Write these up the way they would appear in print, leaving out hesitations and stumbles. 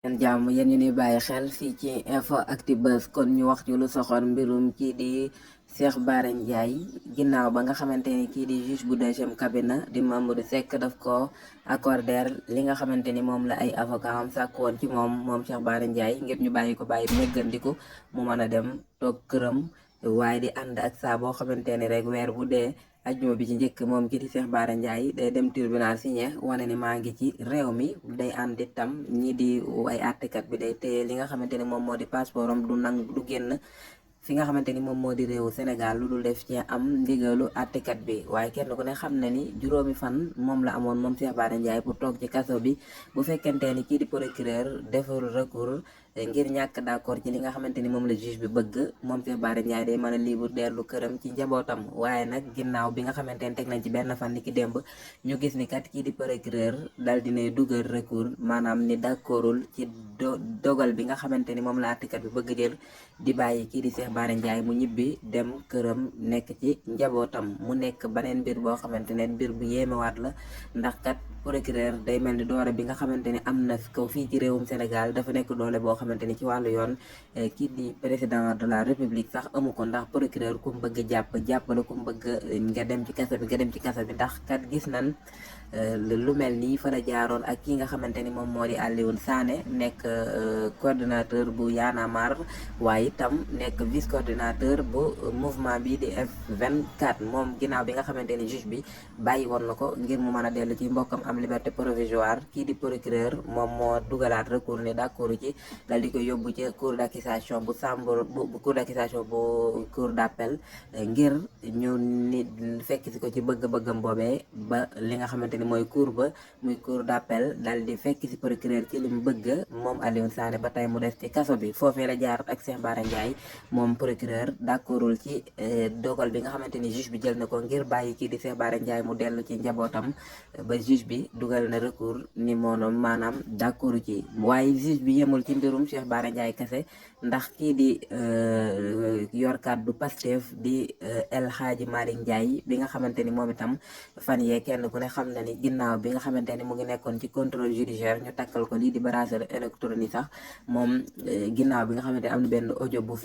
leen jàmm yéen ñu ni bàyyi xel fii ci info Actubuzz kon ñu wax ci lu soxor mbirum kii di Cheikh Bara Ndiaye ginnaaw ba nga xamante ni kii di juge bu deuxième cabinet di Mamadou Seck daf ko accorder li nga xamante ni moom la ay avocat am sàkk woon ci moom Cheikh Bara Ndiaye ngir ñu bàyyi ko bàyyi néggandiku mu mën a dem toog këram waaye di ànd ak saa boo xamante ni rek weer bu dee ajjuma bi ci njëkk moom kii di Cheikh Bara Ndiaye day dem tribunal signé wane ni maa ngi ci réew mi day ànd itam ñii di ay àttekat bi day téye li nga xamante ni moom moo di passeport am du nangu du génn fi nga xamante ni moom moo di réewu Sénégal lu dul def ci am ndigalu àttekat bi waaye kenn ku ne xam na ni juróomi fan moom la amoon moom Cheikh Bara Ndiaye pour toog ci kaso bi bu fekkente ni kii di procureur deful recours ngir ñàkk d'accord ci li nga xamante ni moom la juge bi bëgg moom Cheikh Bara Ndiaye day mën a libre dellu këram ci njabootam waaye nag ginnaaw bi nga xamante ni teg nañ ci benn fan ni ki démb ñu gis ni kat kii di procureur dal dinay dugal recours maanaam ni d'accordul ci dogal bi nga xamante ni moom la àttekat bi bëgg jël di bàyyi kii di Cheikh Bara Ndiaye mu ñibbi dem këram nekk ci njabootam mu nekk beneen mbir boo xamante ne mbir bu yéemewaat la ndax kat procureur day mel ni doole bi nga xamante ni am na ko fii ci réewum Sénégal dafa nekk doole boo xamante ni ci wàllu yoon kii di président de la république sax amu ko ndax procureur ku mu bëgg jàppale ku mu bëgg nga dem ci kaso bi nga dem ci kaso bi ndax kat gis nan lu mel nii fa la jaaroon ak ki nga xamante ni moom moo di Alioune Sané nekk coordinateur bu Y'en a marre waaye itam nekk vice coordinateur bu mouvement bi di F24 moom ginnaaw bi nga xamante ni juge bi bàyyi woon na ko ngir mu mën a dellu ci mbokkam am liberté provisoire kii di procureur moom moo dugalaat recours ni d'accord ci dal di ko yóbbu ci cour d'accusation bu Sambour bu cour d'accusation bu cour d'appel ngir ñu ni fekk si ko ci bëgg-bëggam boobee ba li nga xamante ni mooy cour ba muy cour d'appel dal di fekk si procureur ci li mu bëgg moom Alioune Sané ba tey mu des ci kaso bi foofee la jaar ak Cheikh Bara Ndiaye moom procureur d'accordul ci dogal bi nga xamante ni juge bi jël na ko ngir bàyyi kii di Cheikh Bara Ndiaye mu dellu ci njabootam ba juge bi dugal na recours ni moonoom maanaam d'accord ci waaye juge bi yemul ci mbirum Cheikh Bara Ndiaye kese ndax kii di yor kàddu Pastef di El Hadji Malick Ndiaye bi nga xamante ni moom itam fan yee kenn ku ne xam na ni ginnaaw bi nga xamante ni mu ngi nekkoon ci contrôle judiciaire ñu takkal ko lii di bracelet électronique sax moom ginnaaw bi nga xamante ni am na benn audio bu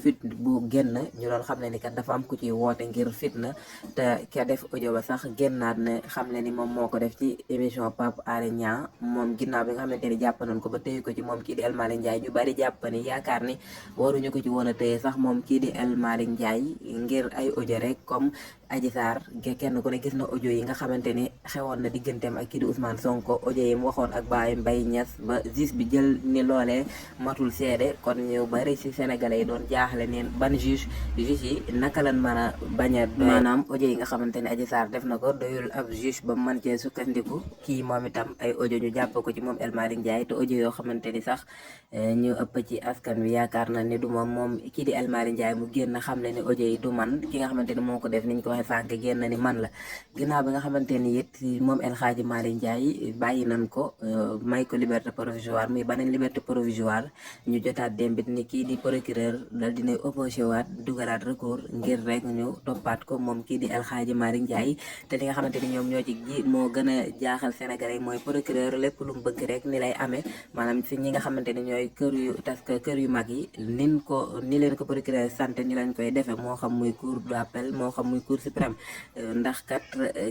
bu génn ñu doon xam ne ni kat dafa am ku ci woote ngir fitna te ka def audio ba sax génnaat ne xam ne ni moom moo ko def ci émission Pape Alé Niang moom ginnaaw bi nga xamante ni jàpp nañ ko ba téye ko ci moom kii di El Malick Ndiaye ñu bari jàpp ni yaakaar ni waruñu ko ci woon a téye sax moom kii di El Malick Ndiaye ngir ay audio rek comme Adji Sarr kenn ku ne gis na audio yi nga xamante ni xewoon na digganteem ak kii di Ousmane Sonko audio yi mu waxoon ak Baye Mbaye Niass ba juge bi jël ni loolee matul seede kon ñu bari ci sénégalais yi doon jaaxle neen ban juge yi naka lan mën a bañ a maanaam audio yi nga xamante ni Adji Sarr def na ko doyul ab juge ba mën cee sukkandiku kii moom itam ay audio ñu jàpp ko ci moom El Malick Ndiaye te audio yoo xamante ni sax ñu ëpp ci askan wi yaakaar na ni du moom kii di El Malick Ndiaye mu génn xam ne ni audio yi du man ki nga xamante ni moo ko def niñ ko waxee sànq génn ni man la ginnaaw bi nga xamante ni it moom El Hadji Malick Ndiaye bàyyi nañ ko may ko liberté provisoire muy beneen liberté provisoire ñu jotaat démbit ni kii di procureur dal dinay opposé waat dugalaat recours ngir rek ñu toppaat ko moom kii di El Hadji Malick Ndiaye te li nga xamante ni ñoom ñoo ci moo gën a jaaxal Sénégalais mooy procureur lépp lu mu bëgg rek ni lay amee maanaam fi ñi nga xamante ni ñooy kër yu mag yi ni leen ko procureur sant ni lañ koy defe moo xam muy cour d'appel moo xam muy cour suprême ndax kat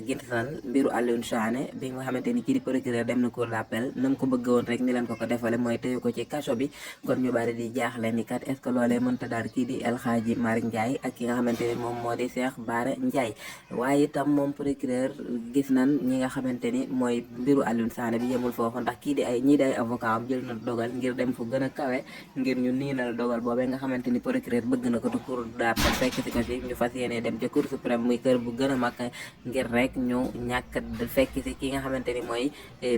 gis nañ mbiru Alioune Sané bi nga xamante ni kii di procureur dem na cour d'appel na mu ko bëgg woon rek ni leen ko defale mooy téye ko ci kaso bi kon ñu bari di jaaxle ni kat est-ce que loolee mënta daal kii di El Hadji Malick Ndiaye ak ki nga xamante ni moom moo di Cheikh Bara Ndiaye waaye itam moom procureur gis nañ ñi nga xamante ni mooy mbiru Alioune Sané bi yemul foofu ndax kii di ñii di ay avocat am jël na dogal ngir dem fu gën a kawe ngir ñu niinal dogal boobee nga xamante ni procureur bëgg na ko te cour d'appel fekk si ko si ñu fas yéene dem ca cour suprême muy kër bu gën a mag ngir rek ñu ñàkk fekk si ki nga xamante ni mooy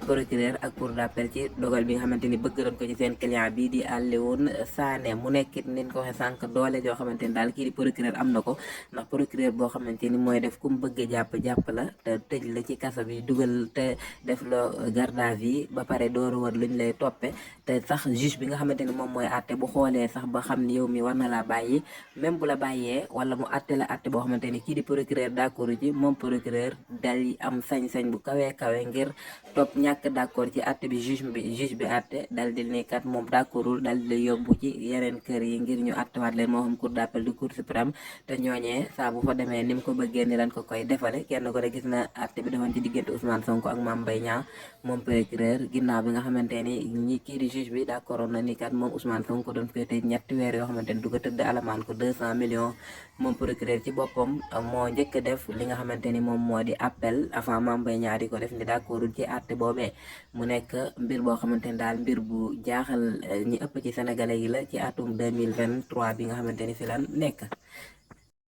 procureur ak cour d'appel ci dogal bi nga xamante ni bëgg nañ ko ci seen client bi di Alioune Sané mu nekkit niñ ko waxee sànq doole joo xamante ni daal kii di procureur am na ko ndax procureur boo xamante ni mooy def ku mu bëgg jàpp la te tëj la ci kaso bi dugal te def la garde à vue ba pare dooru war luñ lay toppe te sax juge bi nga xamante ni moom mooy àtte bu xoolee sax ba xam ni yow mi war na laa bàyyi même bu la bàyyee wala mu àtte la àtte boo xamante ni kii di procureur d'accord ci moom procureur dal am sañ-sañ bu kawe ngir topp ñàkk d'accord ci àtte bi juge bi àtte dal di ni kat moom d'accordul dal di yóbbu ci yeneen kër yi ngir ñu àttewaat leen moo xam cour d'appel du cour suprême te ñooñee saa bu fa demee ni mu ko bëggee ni lañ ko koy defale kenn ko de gis na àtte bi defoon ci diggante Ousmane Sonko ak Mame Mbaye Niang moom procureur ginnaaw bi nga xamante ni kii di juge bi d'accord na ni kat moom Ousmane Sonko doon koy tëj ñetti weer yoo xamante ni du ko tëdd alamaan ko 200 millions moom procureur ci boppam moo njëkk def li nga xamante ni moom moo di appel avant Mame Mbaye Niang di ko def ni d'accordul ci àtte boobee mu nekk mbir boo xamante ni daal mbir bu jaaxal ñi ëpp ci sénégalais yi la ci atum 2023 bi nga xamante ni fi lan nekk